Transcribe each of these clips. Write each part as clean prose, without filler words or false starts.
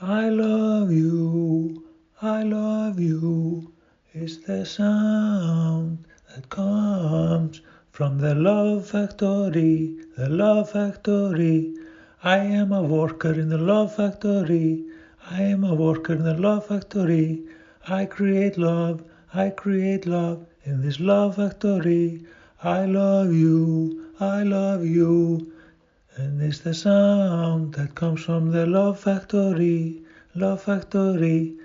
I love you, I love you. It's the sound that comes from the Love Factory, the Love Factory. I am a worker in the Love Factory. I am a worker in the Love Factory. I create love in this Love Factory. I love you, I love you. And it's the sound that comes from the Love Factory, Love Factory.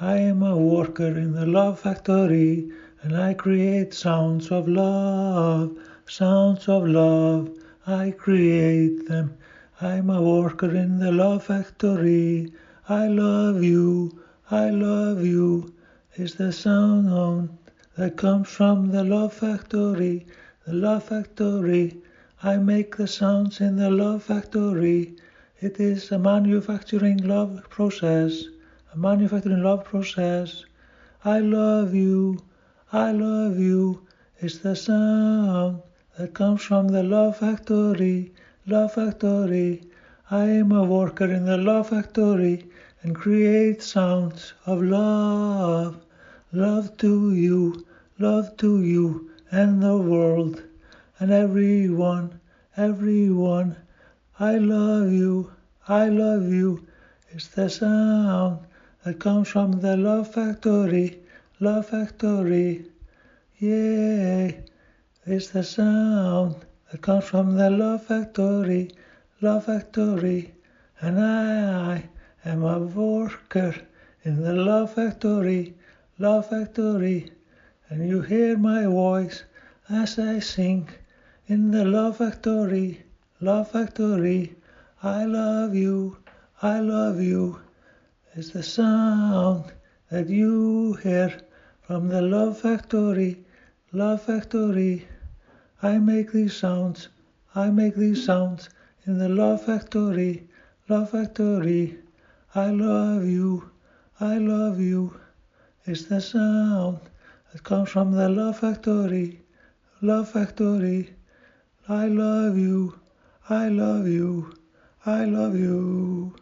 I am a worker in the Love Factory, and I create sounds of love, sounds of love. I create them. I'm a worker in the Love Factory. I love you, I love you. It's the sound that comes from the Love Factory, the Love Factory. I make the sounds in the Love Factory. It is a manufacturing love process, a manufacturing love process. I love you, I love you. It's the sound that comes from the Love Factory, Love Factory. I am a worker in the Love Factory and create sounds of love, love to you and the world and everyone, everyone. I love you, I love you. It's the sound that comes from the Love Factory, Love Factory. Yeah, it's the sound that comes from the Love Factory, Love Factory. And I am a worker in the Love Factory, Love Factory. And you hear my voice as I sing in the Love Factory, Love Factory. I love you, I love you. It's the sound that you hear from the Love Factory, Love Factory. I make these sounds, I make these sounds in the Love Factory, Love Factory. I love you, I love you. It's the sound that comes from the Love Factory, Love Factory. I love you, I love you, I love you.